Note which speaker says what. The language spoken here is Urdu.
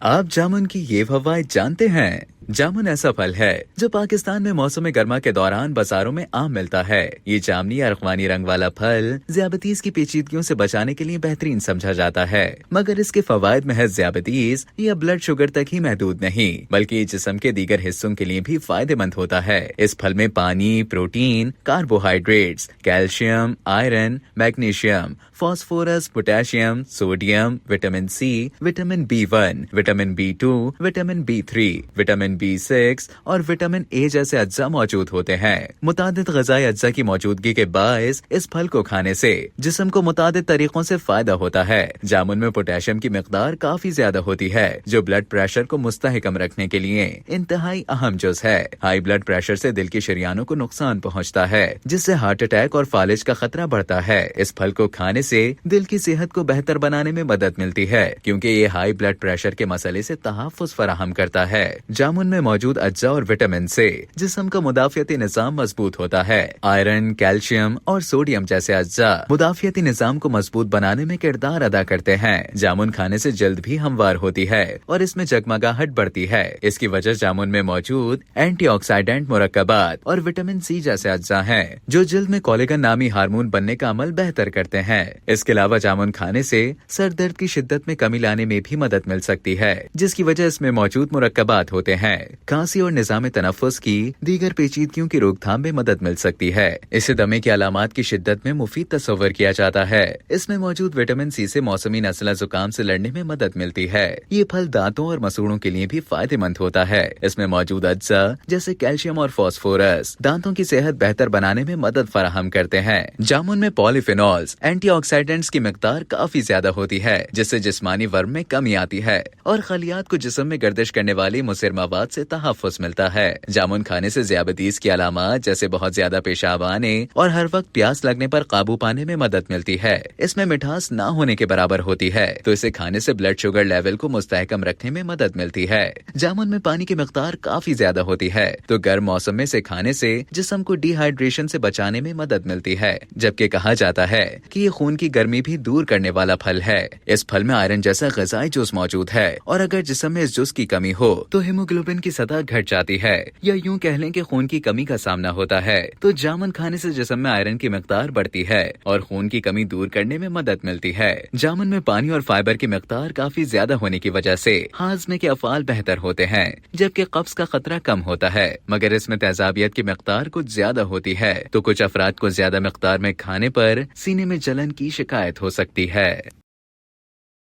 Speaker 1: آپ جامن کی یہ فوائد جانتے ہیں؟ جامن ایسا پھل ہے جو پاکستان میں موسم گرما کے دوران بازاروں میں عام ملتا ہے۔ یہ جامنی یا ارغوانی رنگ والا پھل ذیابیطس کی پیچیدگیوں سے بچانے کے لیے بہترین سمجھا جاتا ہے، مگر اس کے فوائد محض ذیابیطس یا بلڈ شوگر تک ہی محدود نہیں، بلکہ یہ جسم کے دیگر حصوں کے لیے بھی فائدہ مند ہوتا ہے۔ اس پھل میں پانی، protein, carbohydrates, calcium, iron, magnesium, phosphorus, potassium, sodium, vitamin C, vitamin B1، vitamin B2، vitamin B3، vitamin B6 اور وٹامن اے جیسے اجزاء موجود ہوتے ہیں۔ متعدد غذائی اجزاء کی موجودگی کے باعث اس پھل کو کھانے سے جسم کو متعدد طریقوں سے فائدہ ہوتا ہے۔ جامن میں پوٹاشیم کی مقدار کافی زیادہ ہوتی ہے، جو بلڈ پریشر کو مستحکم رکھنے کے لیے انتہائی اہم جز ہے۔ ہائی بلڈ پریشر سے دل کی شریانوں کو نقصان پہنچتا ہے، جس سے ہارٹ اٹیک اور فالج کا خطرہ بڑھتا ہے۔ اس پھل کو کھانے سے دل کی صحت کو بہتر بنانے میں مدد ملتی ہے، کیونکہ یہ ہائی بلڈ پریشر کے مسئلے سے تحفظ فراہم کرتا ہے۔ جامن میں موجود اجزاء اور وٹامن سے جسم کا مدافعتی نظام مضبوط ہوتا ہے۔ آئرن، کیلشیم اور سوڈیم جیسے اجزاء مدافعتی نظام کو مضبوط بنانے میں کردار ادا کرتے ہیں۔ جامن کھانے سے جلد بھی ہموار ہوتی ہے اور اس میں جگمگاہٹ بڑھتی ہے۔ اس کی وجہ جامن میں موجود اینٹی آکسیڈنٹ مرکبات اور وٹامن سی جیسے اجزاء ہیں، جو جلد میں کولیگن نامی ہارمون بننے کا عمل بہتر کرتے ہیں۔ اس کے علاوہ جامن کھانے سے سر درد کی شدت میں کمی لانے میں بھی مدد مل سکتی ہے، جس کی وجہ اس میں موجود مرکبات ہوتے ہیں۔ کھانسی اور نظام تنفس کی دیگر پیچیدگیوں کی روک تھام میں مدد مل سکتی ہے۔ اسے دمے کی علامات کی شدت میں مفید تصور کیا جاتا ہے۔ اس میں موجود وٹامن سی سے موسمی نزلہ زکام سے لڑنے میں مدد ملتی ہے۔ یہ پھل دانتوں اور مسوڑوں کے لیے بھی فائدہ مند ہوتا ہے۔ اس میں موجود اجزاء جیسے کیلشیم اور فاسفورس دانتوں کی صحت بہتر بنانے میں مدد فراہم کرتے ہیں۔ جامن میں پولیفینولز اینٹی آکسیڈنٹس کی مقدار کافی زیادہ ہوتی ہے، جس سے جسمانی ورم میں کمی آتی ہے اور خلیات کو جسم میں گردش کرنے والی مضر مواد سے تحفظ ملتا ہے۔ جامن کھانے سے ذیابیطس کی علامات جیسے بہت زیادہ پیشاب آنے اور ہر وقت پیاس لگنے پر قابو پانے میں مدد ملتی ہے۔ اس میں مٹھاس نہ ہونے کے برابر ہوتی ہے، تو اسے کھانے سے بلڈ شوگر لیول کو مستحکم رکھنے میں مدد ملتی ہے۔ جامن میں پانی کی مقدار کافی زیادہ ہوتی ہے، تو گرم موسم میں سے کھانے سے جسم کو ڈی ہائیڈریشن سے بچانے میں مدد ملتی ہے، جبکہ کہا جاتا ہے کہ یہ خون کی گرمی بھی دور کرنے والا پھل ہے۔ اس پھل میں آئرن جیسا غذائی جز موجود ہے، اور اگر جسم میں اس جز کی کمی ہو تو ہیموگلوبن کی سطح گھٹ جاتی ہے، یا یوں کہہ لیں کہ خون کی کمی کا سامنا ہوتا ہے۔ تو جامن کھانے سے جسم میں آئرن کی مقدار بڑھتی ہے اور خون کی کمی دور کرنے میں مدد ملتی ہے۔ جامن میں پانی اور فائبر کی مقدار کافی زیادہ ہونے کی وجہ سے ہاضمے کے افعال بہتر ہوتے ہیں، جبکہ قبض کا خطرہ کم ہوتا ہے، مگر اس میں تیزابیت کی مقدار کچھ زیادہ ہوتی ہے، تو کچھ افراد کو زیادہ مقدار میں کھانے پر سینے میں جلن کی شکایت ہو سکتی ہے۔